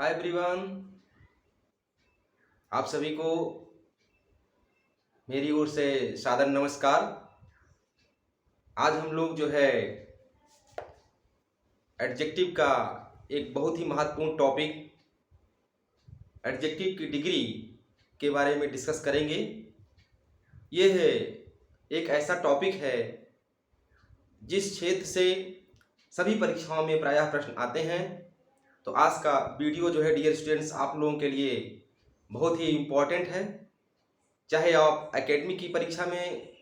Hi everyone, आप सभी को मेरी ओर से सादर नमस्कार। आज हम लोग जो है एडजेक्टिव का एक बहुत ही महत्वपूर्ण टॉपिक एडजेक्टिव की डिग्री के बारे में डिस्कस करेंगे। ये है एक ऐसा टॉपिक है जिस क्षेत्र से सभी परीक्षाओं में प्रायः प्रश्न आते हैं। तो आज का वीडियो जो है डियर स्टूडेंट्स आप लोगों के लिए बहुत ही इम्पोर्टेंट है। चाहे आप एकेडमिक की परीक्षा में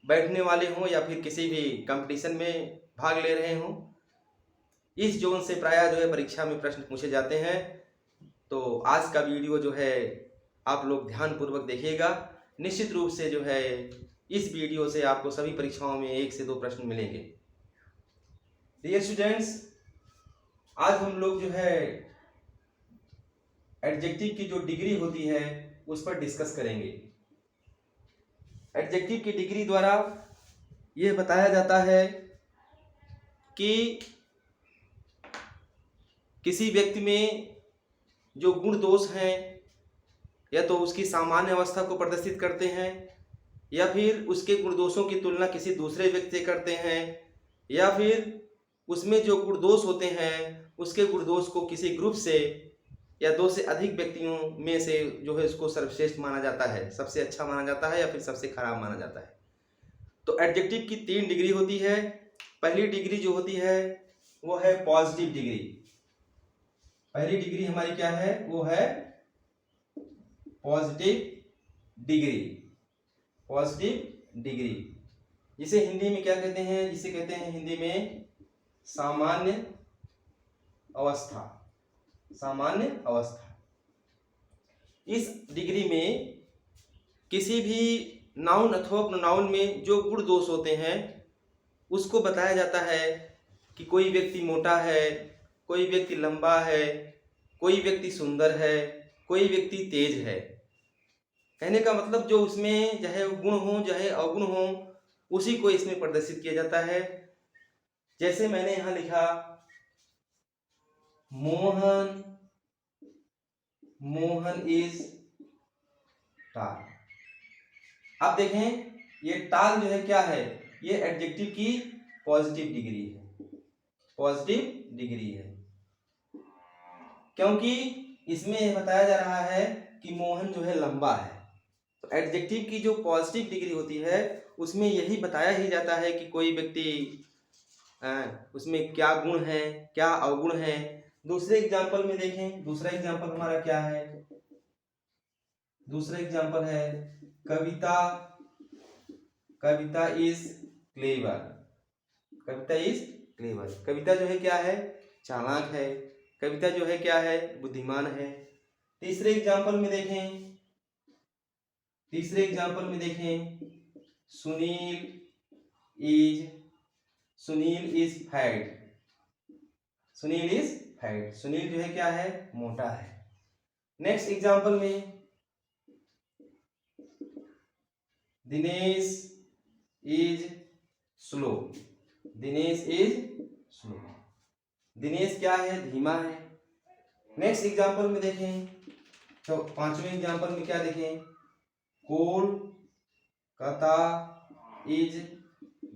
बैठने वाले हों या फिर किसी भी कंपटीशन में भाग ले रहे हों, इस जोन से प्रायः जो है परीक्षा में प्रश्न पूछे जाते हैं। तो आज का वीडियो जो है आप लोग ध्यानपूर्वक देखिएगा। निश्चित रूप से जो है इस वीडियो से आपको सभी परीक्षाओं में 1 से 2 प्रश्न मिलेंगे। डियर स्टूडेंट्स, आज हम लोग जो है एडजेक्टिव की जो डिग्री होती है उस पर डिस्कस करेंगे। एडजेक्टिव की डिग्री द्वारा यह बताया जाता है कि किसी व्यक्ति में जो गुण दोष हैं या तो उसकी सामान्य अवस्था को प्रदर्शित करते हैं या फिर उसके गुण दोषों की तुलना किसी दूसरे व्यक्ति से करते हैं या फिर उसमें जो गुण दोष होते हैं उसके गुण दोष को किसी ग्रुप से या 2 से अधिक व्यक्तियों में से जो है उसको सर्वश्रेष्ठ माना जाता है, सबसे अच्छा माना जाता है या फिर सबसे खराब माना जाता है। तो एडजेक्टिव की 3 डिग्री होती है। पहली डिग्री जो होती है वो है पॉजिटिव डिग्री। पहली डिग्री हमारी क्या है? वो है पॉजिटिव डिग्री। पॉजिटिव डिग्री जिसे हिंदी में क्या कहते हैं? जिसे कहते हैं हिंदी में सामान्य अवस्था। सामान्य अवस्था। इस डिग्री में किसी भी नाउन अथवा प्रोनाउन में जो गुण दोष होते हैं उसको बताया जाता है कि कोई व्यक्ति मोटा है, कोई व्यक्ति लंबा है, कोई व्यक्ति सुंदर है, कोई व्यक्ति तेज है। कहने का मतलब जो उसमें चाहे गुण हो चाहे अवगुण हो उसी को इसमें प्रदर्शित किया जाता है। जैसे मैंने यहाँ लिखा मोहन, मोहन इज टाल। अब देखें ये टाल जो है क्या है? ये एडजेक्टिव की पॉजिटिव डिग्री है। पॉजिटिव डिग्री है क्योंकि इसमें यह बताया जा रहा है कि मोहन जो है लंबा है। तो एडजेक्टिव की जो पॉजिटिव डिग्री होती है उसमें यही बताया ही जाता है कि कोई व्यक्ति उसमें क्या गुण है, क्या अवगुण है। दूसरे एग्जाम्पल में देखें, दूसरा एग्जाम्पल हमारा क्या है? दूसरा एग्जाम्पल है Kavita, Kavita is clever. Kavita is clever. Kavita जो है क्या है? चालाक है। कविता जो है क्या है? बुद्धिमान है। तीसरे एग्जाम्पल में देखें, तीसरे एग्जाम्पल में देखें Sunil is fat. Sunil is fat. Sunil जो है क्या है? मोटा है। नेक्स्ट एग्जाम्पल में Dinesh is slow. Dinesh is slow. Dinesh क्या है? धीमा है। नेक्स्ट एग्जाम्पल में देखें तो पांचवें एग्जाम्पल में क्या देखें? Kolkata is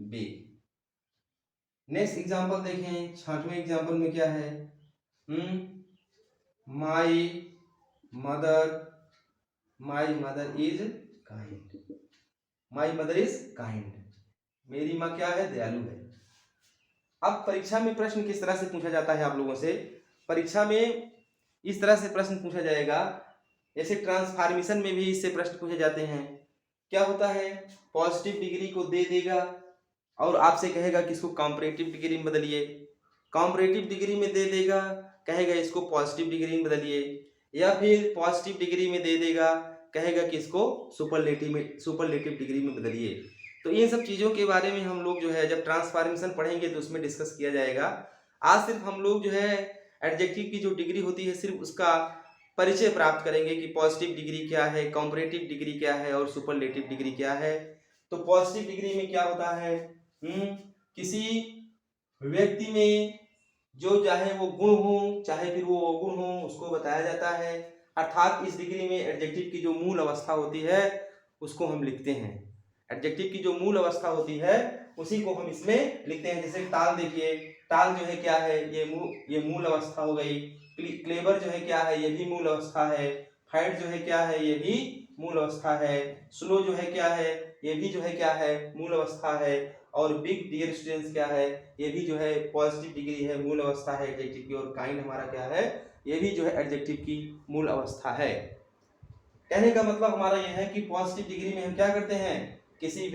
big. Next example देखें, छठवें एग्जाम्पल में क्या है? My mother is kind. My mother is kind. मेरी माँ क्या है? दयालु है। अब परीक्षा में प्रश्न किस तरह से पूछा जाता है आप लोगों से? परीक्षा में इस तरह से प्रश्न पूछा जाएगा, जैसे ट्रांसफॉर्मेशन में भी इससे प्रश्न पूछे जाते हैं। क्या होता है? पॉजिटिव डिग्री को दे देगा और आपसे कहेगा कि इसको कॉम्परेटिव डिग्री में बदलिए। कॉम्परेटिव डिग्री में दे देगा, कहेगा इसको पॉजिटिव डिग्री में बदलिए। या फिर पॉजिटिव डिग्री में दे देगा, कहेगा कि इसको सुपरलेटिव डिग्री में बदलिए। तो इन सब चीज़ों के बारे में हम लोग जो है जब ट्रांसफॉर्मेशन पढ़ेंगे तो उसमें डिस्कस किया जाएगा। आज सिर्फ हम लोग जो है एडजेक्टिव की जो डिग्री होती है सिर्फ उसका परिचय प्राप्त करेंगे कि पॉजिटिव डिग्री क्या है, कॉम्परेटिव डिग्री क्या है और सुपरलेटिव डिग्री क्या है। तो पॉजिटिव डिग्री में क्या होता है? किसी व्यक्ति में जो चाहे वो गुण हो चाहे फिर वो अवगुण हो उसको बताया जाता है। अर्थात इस डिग्री में एडजेक्टिव की जो मूल अवस्था होती है उसको हम लिखते हैं। एडजेक्टिव की जो मूल अवस्था होती है उसी को हम इसमें लिखते हैं। जैसे टाल देखिए, टाल जो है क्या है, ये मूल अवस्था हो गई। क्लेवर जो है क्या है, ये भी मूल अवस्था है। फाइट जो है क्या है, ये भी मूल अवस्था है। स्लो जो है क्या है, ये भी जो है क्या है, मूल अवस्था है। और बिग डियर स्टूडेंट्स क्या है, ये भी जो है पॉजिटिव डिग्री है, मूल अवस्था है एडजेक्टिव की। और काइंड हमारा क्या है, ये भी जो है एडजेक्टिव की मूल अवस्था है। कहने का मतलब हमारा यह है कि पॉजिटिव डिग्री में हम क्या करते हैं, किसी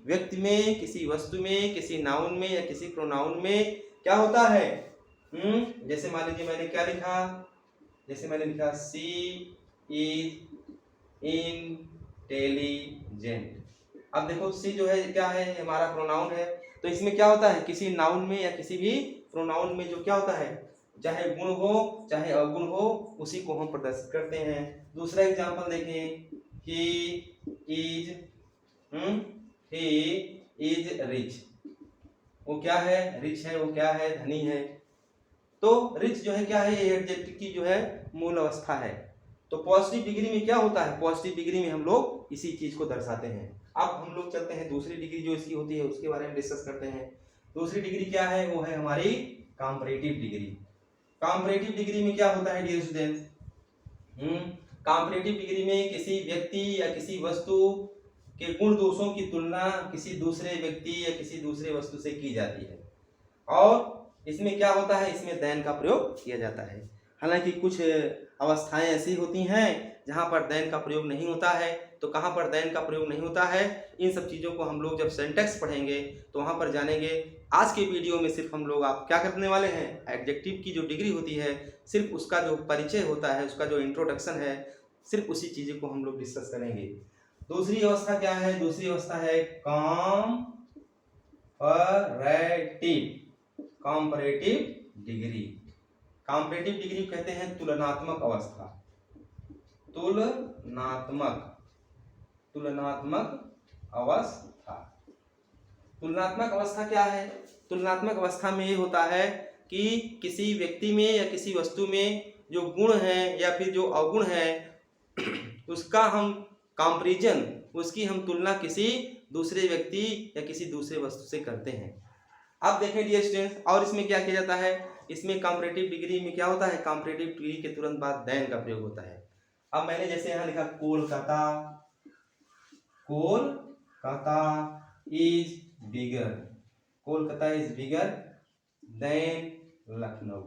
व्यक्ति में, किसी वस्तु में, किसी नाउन में या किसी प्रोनाउन में क्या होता है। जैसे मान लीजिए मैंने क्या लिखा, जैसे मैंने लिखा सी इज इंटेलिजेंट। अब देखो सी जो है क्या है, हमारा प्रोनाउन है। तो इसमें क्या होता है, किसी नाउन में या किसी भी प्रोनाउन में जो क्या होता है, चाहे गुण हो चाहे अवगुण हो, उसी को हम प्रदर्शित करते हैं। दूसरा एग्जांपल देखें, ही इज रिच। वो क्या है, रिच है, वो क्या है, धनी है। तो रिच जो है क्या है, ये एडजेक्टिव की जो है मूल अवस्था है। तो पॉजिटिव डिग्री में क्या होता है, पॉजिटिव डिग्री में हम लोग इसी चीज को दर्शाते हैं। अब हम लोग चलते हैं दूसरी डिग्री जो इसकी होती है उसके बारे में डिस्कस करते हैं। दूसरी डिग्री क्या है, वो है हमारी कंपैरेटिव डिग्री। कंपैरेटिव डिग्री में क्या होता है डियर स्टूडेंट्स, कंपैरेटिव डिग्री में किसी व्यक्ति या किसी वस्तु के गुण दोषों की तुलना किसी दूसरे व्यक्ति या किसी दूसरे वस्तु से की जाती है। और इसमें क्या होता है, इसमें देन का प्रयोग किया जाता है। हालांकि कुछ अवस्थाएं ऐसी होती हैं जहां पर देन का प्रयोग नहीं होता है। तो कहां पर देन का प्रयोग नहीं होता है, इन सब चीज़ों को हम लोग जब सिंटैक्स पढ़ेंगे तो वहां पर जानेंगे। आज के वीडियो में सिर्फ हम लोग आप क्या करने वाले हैं, एडजेक्टिव की जो डिग्री होती है सिर्फ उसका जो परिचय होता है, उसका जो इंट्रोडक्शन है, सिर्फ उसी चीज़ को हम लोग डिस्कस करेंगे। दूसरी अवस्था क्या है, दूसरी अवस्था है कंपैरेटिव डिग्री। कंपैरेटिव डिग्री कहते हैं तुलनात्मक अवस्था। तुलनात्मक अवस्था। तुलनात्मक अवस्था क्या है, तुलनात्मक अवस्था में ये होता है कि किसी व्यक्ति में या किसी वस्तु में जो गुण है या फिर जो अवगुण है उसका हम कंपैरिजन, उसकी हम तुलना किसी दूसरे व्यक्ति या किसी दूसरे वस्तु से करते हैं। अब देखें डियर स्टूडेंट्स, और इसमें क्या किया जाता है, इसमें कंपैरेटिव डिग्री में क्या होता है, कंपैरेटिव डिग्री के तुरंत बाद देन का प्रयोग होता है। अब मैंने जैसे यहाँ लिखा Kolkata is bigger, Kolkata is bigger than Lucknow.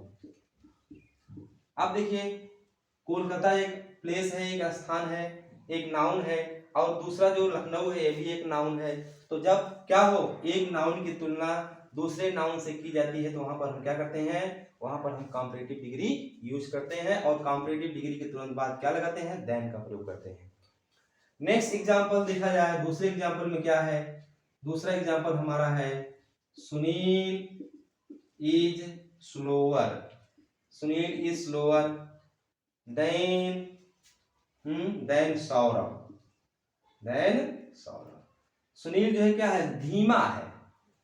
अब देखिए कोलकाता एक प्लेस है, एक स्थान है, एक नाउन है, और दूसरा जो लखनऊ है ये भी एक नाउन है। तो जब क्या हो, एक नाउन की तुलना दूसरे नाउन से की जाती है तो वहां पर हम क्या करते हैं, वहां पर हम कंपैरेटिव डिग्री यूज करते हैं। और कंपैरेटिव डिग्री के तुरंत बाद क्या लगाते हैं, देन का प्रयोग करते हैं। नेक्स्ट एग्जांपल देखा जाए, दूसरे एग्जांपल में क्या है, दूसरा एग्जांपल हमारा है Sunil is slower. Sunil is slower then Saurabh. Sunil जो है क्या है, धीमा है,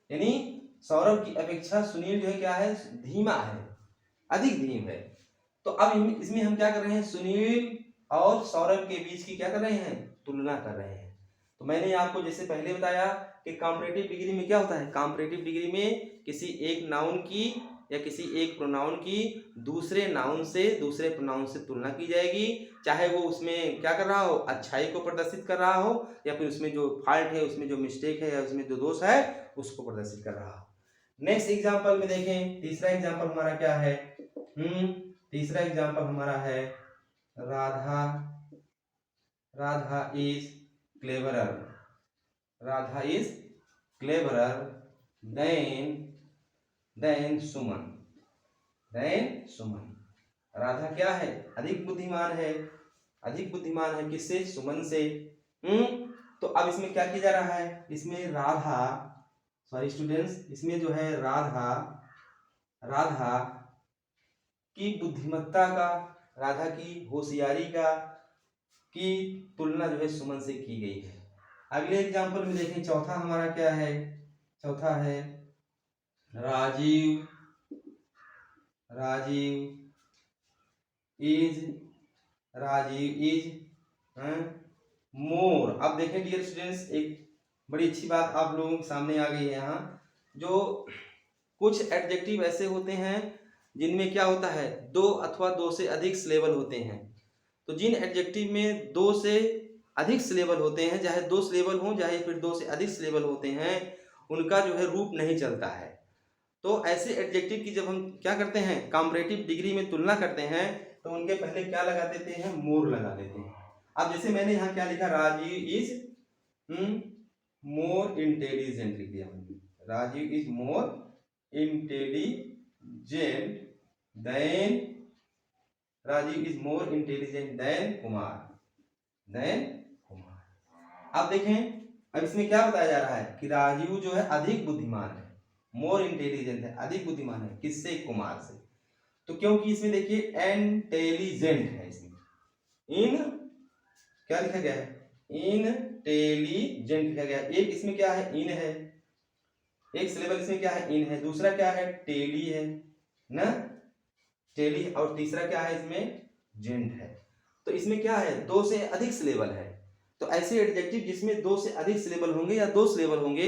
यानी सौरभ की अपेक्षा सुनील जो है क्या है, धीमा है, अधिक धीम है। तो अब इसमें हम क्या कर रहे हैं, सुनील और सौरभ के बीच की क्या कर रहे हैं, तुलना कर रहे हैं। तो मैंने आपको जैसे पहले बताया कि कंपैरेटिव डिग्री में क्या होता है, कंपैरेटिव डिग्री में किसी एक नाउन की या किसी एक प्रोनाउन की दूसरे नाउन से दूसरे प्रोनाउन से तुलना की जाएगी, चाहे वो उसमें क्या कर रहा हो, अच्छाई को प्रदर्शित कर रहा हो या फिर उसमें जो फॉल्ट है, उसमें जो मिस्टेक है या उसमें जो दोष है उसको प्रदर्शित कर रहा हो। नेक्स्ट एग्जांपल में देखें, तीसरा एग्जांपल हमारा क्या है, तीसरा एग्जांपल हमारा है Radha is cleverer. Radha is cleverer than Suman. Radha क्या है, अधिक बुद्धिमान है, किससे, सुमन से। तो अब इसमें क्या किया जा रहा है, इसमें राधा, सॉरी स्टूडेंट्स, इसमें जो है राधा की बुद्धिमत्ता का, राधा की होशियारी का की तुलना जो है सुमन से की गई है। अगले एग्जांपल में देखें, चौथा हमारा क्या है, चौथा है राजीव राजीव इज मोर। अब देखें डियर स्टूडेंट्स, एक बड़ी अच्छी बात आप लोगों के सामने आ गई है। यहाँ जो कुछ एडजेक्टिव ऐसे होते हैं जिनमें क्या होता है, दो अथवा दो से अधिक सिलेबल होते हैं। तो जिन एडजेक्टिव में दो से अधिक सिलेबल होते हैं, चाहे दो सिलेबल हों चाहे फिर दो से अधिक सिलेबल होते हैं, उनका जो है रूप नहीं चलता है। तो ऐसे एडजेक्टिव की जब हम क्या करते हैं, कंपैरेटिव डिग्री में तुलना करते हैं, तो उनके पहले क्या लगा देते हैं, मोर लगा देते हैं। अब जैसे मैंने यहाँ क्या लिखा, राजीव इज मोर इंटेलिजेंट लिख दिया मैंने। Rajeev is more intelligent than, Rajeev is more intelligent than Kumar, than Kumar. अब देखें, अब इसमें क्या बताया जा रहा है कि राजीव जो है अधिक बुद्धिमान है, मोर इंटेलिजेंट है, अधिक बुद्धिमान है, किससे, कुमार से। तो क्योंकि इसमें देखिए इंटेलिजेंट है, इसमें इन क्या लिखा गया है, इंटेलिजेंट लिखा गया है। एक इसमें क्या है, इन है, एक सिलेबल इसमें क्या है, इन है, दूसरा क्या है, टेली है ना, टेली, और तीसरा क्या है इसमें, जेंट है। तो इसमें क्या है, दो से अधिक सिलेबल है। तो ऐसे एडजेक्टिव जिसमें दो से अधिक सिलेबल होंगे या दो सिलेबल होंगे,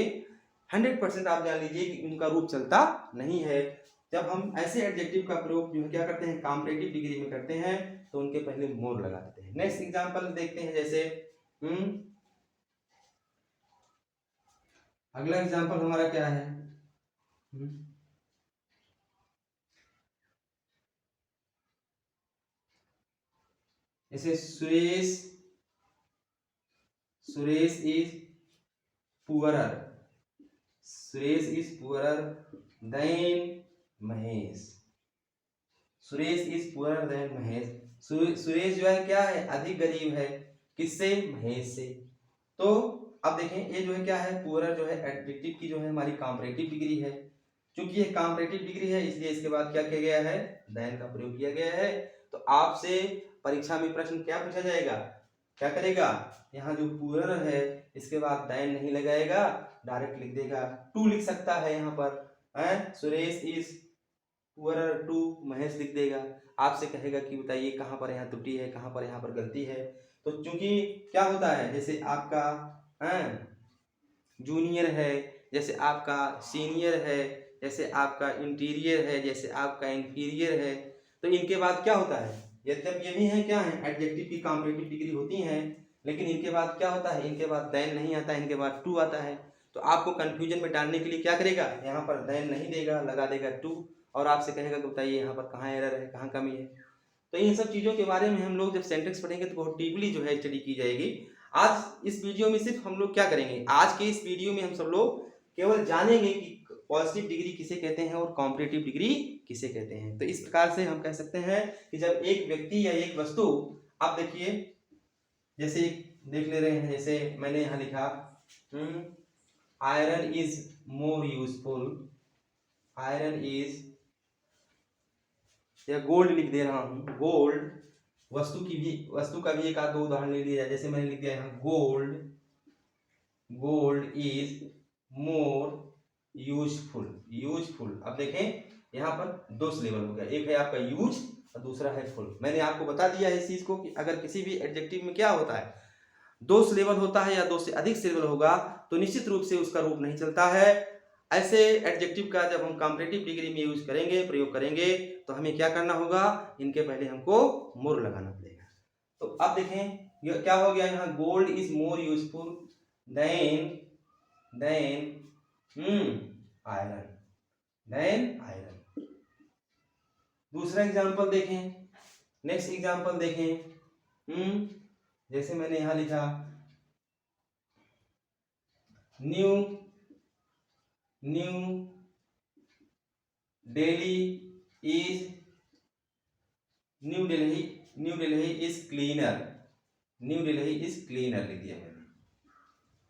100% आप जान लीजिए कि उनका रूप चलता नहीं है। जब हम ऐसे एडजेक्टिव का प्रयोग जो है क्या करते हैं, कंपैरेटिव डिग्री में करते हैं, तो उनके पहले मोर लगा देते हैं। नेक्स्ट एग्जांपल देखते हैं, जैसे अगला एग्जांपल हमारा क्या है, जैसे Suresh is poorer, Suresh is poorer than Mahesh, Suresh is poorer than Mahesh. Suresh जो है क्या है, अधिक गरीब है, किससे, महेश से। तो अब देखें, ये जो है क्या है, पुअरर जो है एडजेक्टिव की जो है हमारी कंपैरेटिव डिग्री है। क्योंकि ये कंपैरेटिव डिग्री है, इसलिए इसके बाद क्या किया गया है, देन का प्रयोग किया गया है। तो आपसे परीक्षा में प्रश्न क्या पूछा जाएगा, क्या करेगा, यहाँ जो पुअरर है इसके बाद देन नहीं लगाएगा, डायरेक्ट लिख देगा, टू लिख सकता है यहाँ पर, Suresh is poorer to, Mahesh लिख देगा। आपसे कहेगा कि बताइए कहाँ पर यहाँ त्रुटि है, कहाँ पर यहाँ पर गलती है। तो चूंकि क्या होता है, जैसे आपका जूनियर है, जैसे आपका सीनियर है, जैसे आपका इंटीरियर है, जैसे आपका इंफीरियर है, तो इनके बाद क्या होता है, यद्यप ये भी है क्या है, एडजेक्टिव की कंपैरेटिव डिग्री होती हैं, लेकिन इनके बाद क्या होता है, इनके बाद देन नहीं आता है, इनके बाद टू आता है। तो आपको कंफ्यूजन में डालने के लिए क्या करेगा, यहाँ पर देन नहीं देगा, लगा देगा टू, और आपसे कहेगा कि बताइए यहाँ पर कहाँ एरर है, कहाँ कमी है। तो इन सब चीज़ों के बारे में हम लोग जब सेंटेंस पढ़ेंगे तो बहुत डीपली जो है स्टडी की जाएगी। आज इस वीडियो में सिर्फ हम लोग क्या करेंगे, आज के इस वीडियो में हम सब लोग केवल जानेंगे कि पॉजिटिव डिग्री किसे कहते हैं और कॉम्पिटिटिव डिग्री किसे कहते हैं। तो इस प्रकार से हम कह सकते हैं कि जब एक व्यक्ति या एक वस्तु, आप देखिए जैसे देख ले रहे हैं, जैसे मैंने यहाँ लिखा iron is more useful, iron is, या गोल्ड लिख दे रहा हूं, गोल्ड, वस्तु का भी एक आध दो उदाहरण ले लिया जाए। जैसे मैंने लिख दिया यहाँ gold is more useful, useful. अब देखें यहाँ पर दो सिलेबल हो गया, एक है आपका यूज और दूसरा है फुल। मैंने आपको बता दिया है इस चीज को कि अगर किसी भी एडजेक्टिव में क्या होता है, दो सिलेबल होता है या दो से अधिक सिलेबल होगा, तो निश्चित रूप से उसका रूप नहीं चलता है। ऐसे एडजेक्टिव का जब हम कंपैरेटिव डिग्री में यूज करेंगे, प्रयोग करेंगे, तो हमें क्या करना होगा, इनके पहले हमको मोर लगाना पड़ेगा। तो अब देखें ये क्या हो गया, यहाँ gold is more useful than iron, than iron. दूसरा एग्जांपल देखें, नेक्स्ट एग्जांपल देखें, जैसे मैंने यहां लिखा New Delhi is, New Delhi is cleaner, New Delhi is cleaner लिख दिया मैंने,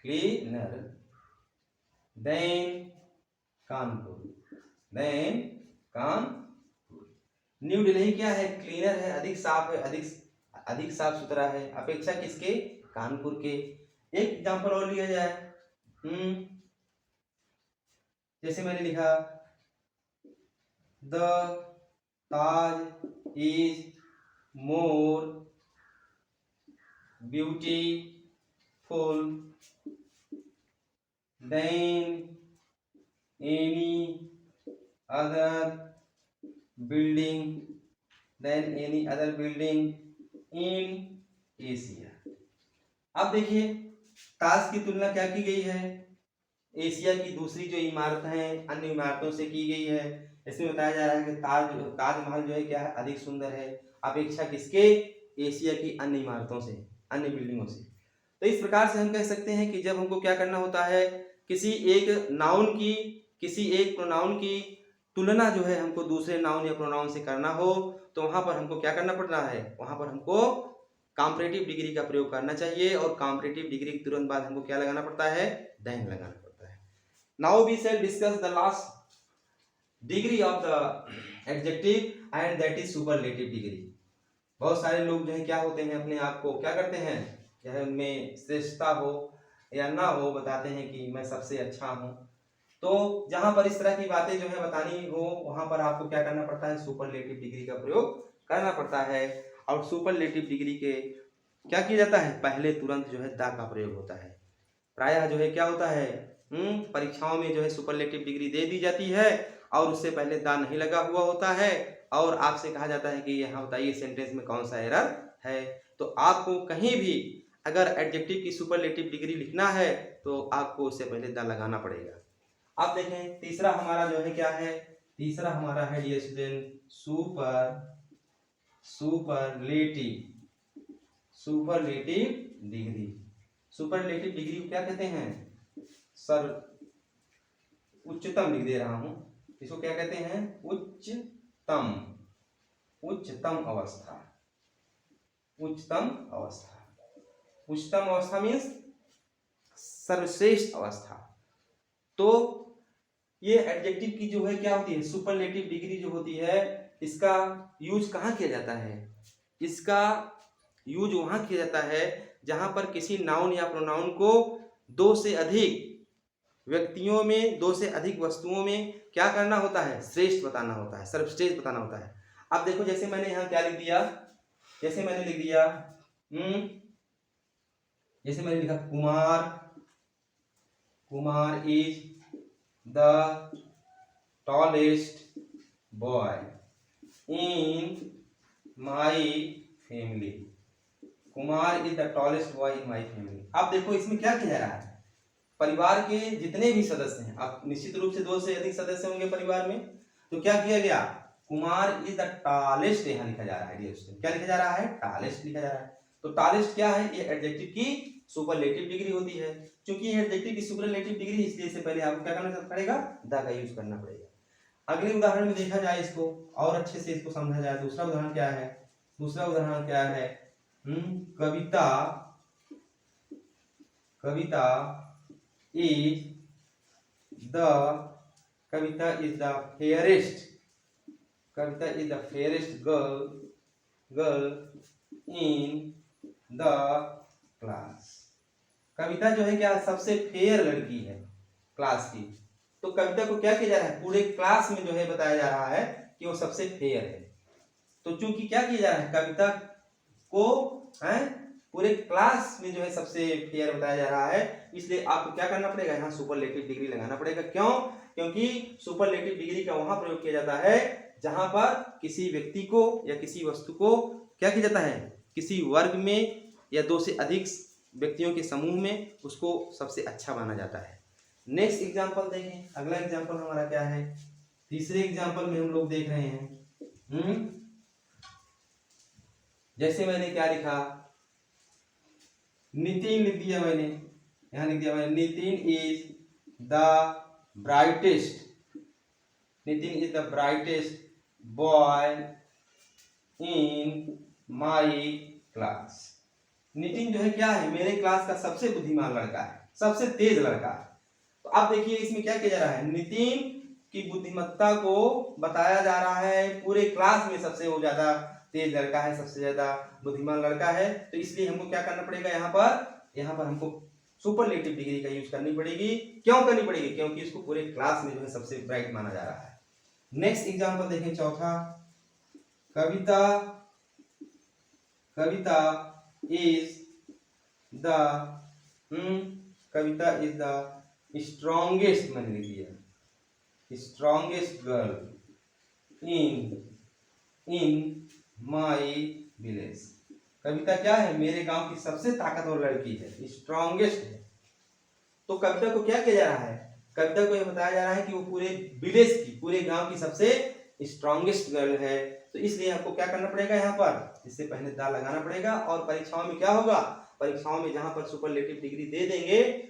cleaner than Kanpur, than Kanpur. New Delhi क्या है, क्लीनर है, अधिक साफ है, अधिक साफ सुथरा है, अपेक्षा किसके, कानपुर के। एक एग्जांपल और लिया जाए, जैसे मैंने लिखा the Taj is more beautiful then any other building in Asia. अब देखिए ताज की तुलना क्या की गई है, एशिया की दूसरी जो इमारत हैं अन्य इमारतों से की गई है। इसमें बताया जा रहा है कि ताजमहल जो है क्या है, अधिक सुंदर है अपेक्षा किसके, एशिया की अन्य इमारतों से, अन्य बिल्डिंगों से। तो इस प्रकार से हम कह सकते हैं कि जब हमको क्या करना होता है, किसी एक नाउन की, किसी एक प्रोनाउन की तुलना जो है हमको दूसरे नाउन या प्रोनाउन से करना हो तो वहां पर हमको क्या करना पड़ रहा है, वहां पर हमको कॉम्परेटिव डिग्री का प्रयोग करना चाहिए और कॉम्परेटिव डिग्री के तुरंत बाद हमको क्या लगाना पड़ता है, देन लगाना पड़ता है। Now we shall discuss the last degree of the adjective and that is superlative degree. बहुत सारे लोग जो है क्या होते हैं, अपने आप को क्या करते हैं, चाहे उनमें श्रेष्ठता हो या ना हो, बताते हैं कि मैं सबसे अच्छा हूं। तो जहां पर इस तरह की बातें जो है बतानी हो वहां पर आपको क्या करना पड़ता है, सुपरलेटिव डिग्री का प्रयोग करना पड़ता है। और सुपरलेटिव डिग्री के क्या किया जाता है, पहले तुरंत जो है दा का प्रयोग होता है। प्रायः जो है क्या होता है, परीक्षाओं में जो है सुपरलेटिव डिग्री दे दी जाती है और उससे पहले दा नहीं लगा हुआ होता है और आपसे कहा जाता है कि यहाँ बताइए सेंटेंस में कौन सा एरर है। तो आपको कहीं भी अगर एडजेक्टिव की सुपरलेटिव डिग्री लिखना है तो आपको उससे पहले दा लगाना पड़ेगा। अब देखें तीसरा हमारा जो है क्या है, तीसरा हमारा है dear student superlative degree. Superlative degree को क्या कहते हैं, सर उच्चतम लिख दे रहा हूं, इसको क्या कहते हैं, उच्चतम अवस्था। उच्चतम अवस्था मीन्स सर्वश्रेष्ठ अवस्था। तो ये एडजेक्टिव की जो है क्या होती है, सुपरलेटिव डिग्री जो होती है इसका यूज कहाँ किया जाता है, इसका यूज वहां किया जाता है जहां पर किसी नाउन या प्रोनाउन को दो से अधिक व्यक्तियों में, दो से अधिक वस्तुओं में क्या करना होता है, श्रेष्ठ बताना होता है, सर्वश्रेष्ठ बताना होता है। अब देखो जैसे मैंने यहाँ क्या लिख दिया, जैसे मैंने लिख दिया जैसे मैंने लिखा Kumar is the tallest boy in my family. Kumar is the tallest boy in my family. अब देखो इसमें क्या किया जा रहा है, परिवार के जितने भी सदस्य हैं, अब निश्चित रूप से दो से अधिक सदस्य होंगे परिवार में, तो क्या किया गया, कुमार इज द टॉलेस्ट यहाँ लिखा जा रहा है। क्या लिखा जा रहा है, टॉलेस्ट लिखा जा रहा है। तो टॉलेस्ट क्या है, ये एडजेक्टिव की सुपरलेटिव डिग्री होती है। क्योंकि ये एडजेक्टिव की सुपरलेटिव डिग्री इसलिए इससे पहले आपको क्या करना पड़ेगा, द का यूज करना पड़ेगा। अगले उदाहरण में देखा जाए इसको और अच्छे से इसको समझा जाए। दूसरा उदाहरण क्या है, दूसरा उदाहरण क्या है, Kavita is the fairest girl in the class. Kavita जो है क्या, सबसे फेयर लड़की है क्लास की। तो कविता को क्या किया जा रहा है, पूरे क्लास में जो है बताया जा रहा है कि वो सबसे फेयर है। तो चूंकि क्या किया जा रहा है, कविता को पूरे क्लास में जो है सबसे फेयर बताया जा रहा है, इसलिए आपको क्या करना पड़ेगा, यहाँ सुपरलेटिव डिग्री लगाना पड़ेगा। क्यों, क्योंकि सुपरलेटिव डिग्री का वहां प्रयोग किया जाता है जहां पर किसी व्यक्ति को या किसी वस्तु को क्या किया जाता है, किसी वर्ग में या दो से अधिक व्यक्तियों के समूह में उसको सबसे अच्छा माना जाता है। नेक्स्ट एग्जांपल देखें, अगला एग्जांपल हमारा क्या है, तीसरे एग्जांपल में हम लोग देख रहे हैं जैसे मैंने क्या लिखा, नितिन लिख दिया मैंने, यहां लिख दिया मैंने Nitin is the brightest boy in my class. Nitin जो है क्या है, मेरे क्लास का सबसे बुद्धिमान लड़का है, सबसे तेज लड़का है। तो अब देखिए इसमें क्या किया जा रहा है, नितिन की बुद्धिमत्ता को बताया जा रहा है, पूरे क्लास में सबसे वो ज्यादा तेज लड़का है, सबसे ज्यादा बुद्धिमान लड़का है। तो इसलिए हमको क्या करना पड़ेगा, यहाँ पर हमको सुपरलेटिव डिग्री का यूज करनी पड़ेगी। क्यों करनी पड़ेगी, क्योंकि इसको पूरे क्लास में जो है सबसे ब्राइट माना जा रहा है। नेक्स्ट एग्जांपल देखें, चौथा Kavita Kavita is the Kavita is the strongest, मैंने लिख दिया strongest girl in my village. Kavita क्या है? मेरे गांव की सबसे ताकतवर लड़की है, स्ट्रॉन्गेस्ट है। तो कविता को क्या किया जा रहा है? कविता को यह बताया जा रहा है कि वो पूरे विलेज की, पूरे गांव की सबसे स्ट्रॉन्गेस्ट गर्ल है। तो इसलिए आपको क्या करना पड़ेगा यहाँ पर? इससे पहले दा लगाना पड़ेगा। और परीक्षाओं में क्या होगा? परीक्षाओं में जहां पर सुपरलेटिव डिग्री दे देंगे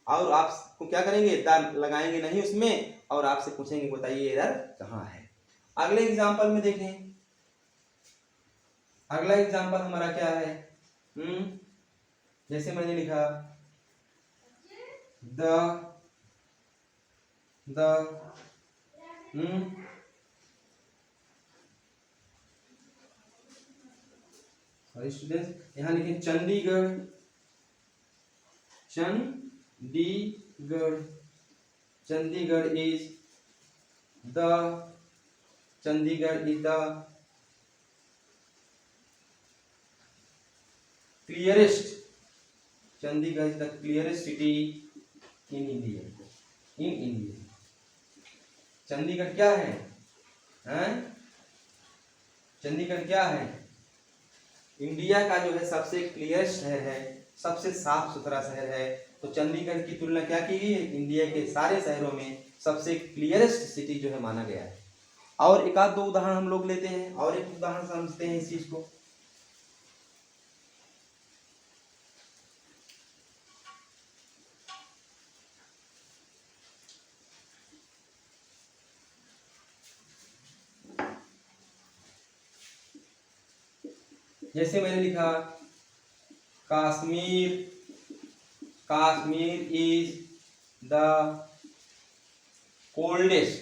और आपको क्या करेंगे? दा लगाएंगे नहीं उसमें, और आपसे पूछेंगे बताइए एरर कहाँ है। अगले एग्जाम्पल में देखें। अगला एग्जाम्पल हमारा क्या है? जैसे मैंने लिखा द सॉरी स्टूडेंट्स, यहां लिखें Chandigarh Chandigarh is the clearest Chandigarh is the clearest city in India. Chandigarh क्या है? चंडीगढ़ क्या है? इंडिया का जो है सबसे क्लियर शहर है, सबसे साफ सुथरा शहर है। तो चंडीगढ़ की तुलना क्या की गई है? इंडिया के सारे शहरों में सबसे क्लियरेस्ट सिटी जो है माना गया है। और एक आध दो उदाहरण हम लोग लेते हैं, और एक उदाहरण समझते हैं इस चीज को। जैसे मैंने लिखा Kashmir is the coldest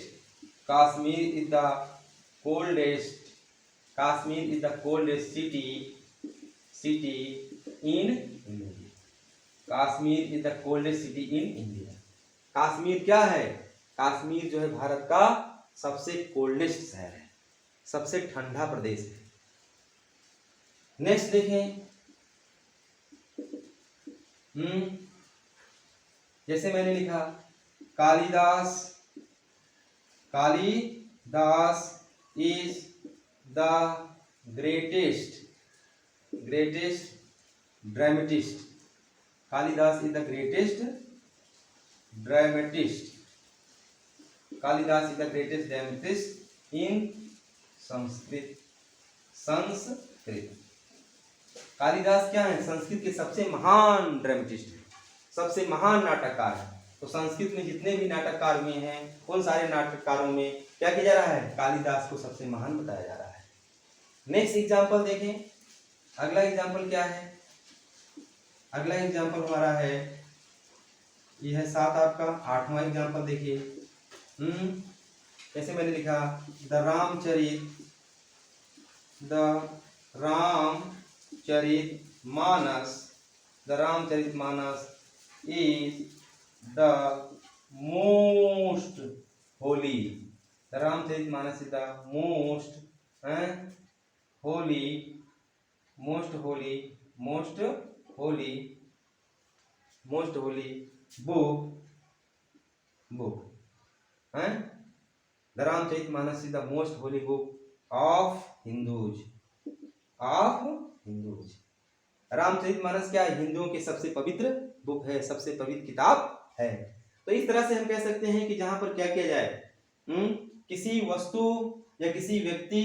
city in India. Kashmir is the coldest city in India. Kashmir क्या है? कश्मीर जो है भारत का सबसे कोल्डेस्ट शहर है, सबसे ठंडा प्रदेश है। नेक्स्ट देखें। जैसे मैंने लिखा Kalidas is the greatest dramatist. Kalidas is the greatest dramatist in Sanskrit. Kalidas क्या है? संस्कृत के सबसे महान ड्रामेटिस्ट है, सबसे महान नाटककार है। तो संस्कृत में जितने भी नाटककार हुए हैं, उन सारे नाटककारों में क्या किया जा रहा है? कालिदास को सबसे महान बताया जा रहा है। नेक्स्ट एग्जाम्पल देखें। अगला एग्जाम्पल क्या है? अगला एग्जाम्पल हमारा है, यह है 7 आपका 8वां एग्जाम्पल देखिए। जैसे मैंने लिखा the Ramcharit Manas is the most holy. The Ramcharit Manas is the most holy book है। The Ramcharit Manas is the most holy book of Hindus. Ramcharit Manas क्या है? हिंदुओं की सबसे पवित्र बुक है, सबसे पवित्र किताब है। तो इस तरह से हम कह सकते हैं कि जहां पर क्या किया जाए, किसी वस्तु या किसी व्यक्ति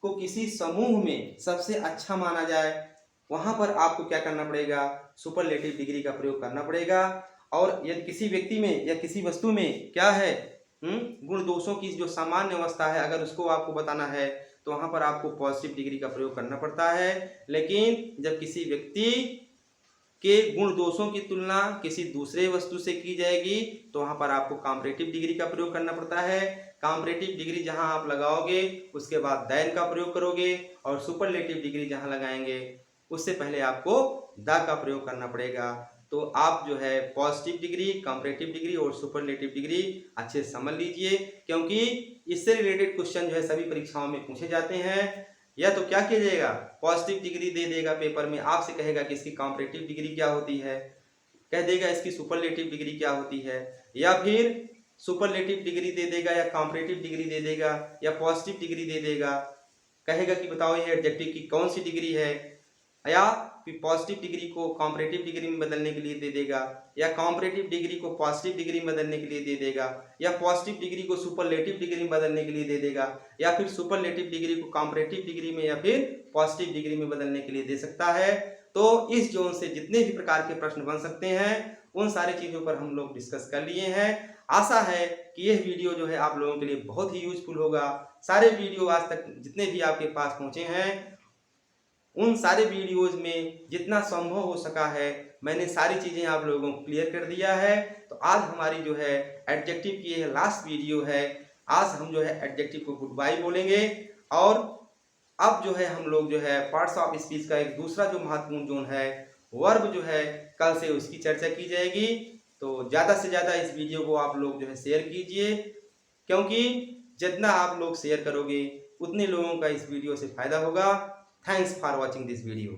को किसी समूह में सबसे अच्छा माना जाए, वहां पर आपको क्या करना पड़ेगा? सुपरलेटिव डिग्री का प्रयोग करना पड़ेगा। और यदि किसी व्यक्ति में या किसी वस्तु में क्या है, गुण दोषों की जो सामान्य अवस्था है, अगर उसको आपको बताना है तो वहां पर आपको पॉजिटिव डिग्री का प्रयोग करना पड़ता है। लेकिन जब किसी व्यक्ति के गुण दोषों की तुलना किसी दूसरे वस्तु से की जाएगी तो वहां पर आपको कॉम्परेटिव डिग्री का प्रयोग करना पड़ता है। कॉम्परेटिव डिग्री जहां आप लगाओगे उसके बाद दैन का प्रयोग करोगे, और सुपरलेटिव डिग्री जहां लगाएंगे उससे पहले आपको द का प्रयोग करना पड़ेगा। तो आप जो है पॉजिटिव डिग्री, कंपैरेटिव डिग्री और सुपरलेटिव डिग्री अच्छे से समझ लीजिए, क्योंकि इससे रिलेटेड क्वेश्चन जो है सभी परीक्षाओं में पूछे जाते हैं। या तो क्या किया जाएगा, पॉजिटिव डिग्री दे देगा पेपर में, आपसे कहेगा कि इसकी कंपैरेटिव डिग्री क्या होती है, कह देगा इसकी सुपरलेटिव डिग्री क्या होती है, या फिर सुपरलेटिव डिग्री दे देगा या कंपैरेटिव डिग्री दे देगा या पॉजिटिव डिग्री दे देगा, कहेगा कि बताओ ये एडजेक्टिव की कौन सी डिग्री है, या फिर पॉजिटिव डिग्री को कंपैरेटिव डिग्री में बदलने के लिए दे देगा, या कंपैरेटिव डिग्री को पॉजिटिव डिग्री में बदलने के लिए दे देगा, या पॉजिटिव डिग्री को सुपरलेटिव डिग्री में बदलने के लिए दे देगा, या फिर सुपरलेटिव डिग्री को कंपैरेटिव डिग्री में या फिर पॉजिटिव डिग्री में बदलने के लिए दे सकता है। तो इस जोन से जितने भी प्रकार के प्रश्न बन सकते हैं उन सारी चीजों पर हम लोग डिस्कस कर लिए हैं। आशा है कि यह वीडियो जो है आप लोगों के लिए बहुत ही यूजफुल होगा। सारे वीडियो आज तक जितने भी आपके पास पहुंचे हैं उन सारे वीडियोज में जितना संभव हो सका है मैंने सारी चीजें आप लोगों को क्लियर कर दिया है। तो आज हमारी जो है एडजेक्टिव की यह लास्ट वीडियो है। आज हम जो है एडजेक्टिव को गुड बाय बोलेंगे और अब जो है हम लोग जो है पार्ट्स ऑफ स्पीच का एक दूसरा जो महत्वपूर्ण जोन है वर्ब जो है कल से उसकी चर्चा की जाएगी। तो ज़्यादा से ज़्यादा इस वीडियो को आप लोग जो है शेयर कीजिए, क्योंकि जितना आप लोग शेयर करोगे उतने लोगों का इस वीडियो से फायदा होगा। Thanks for watching this video.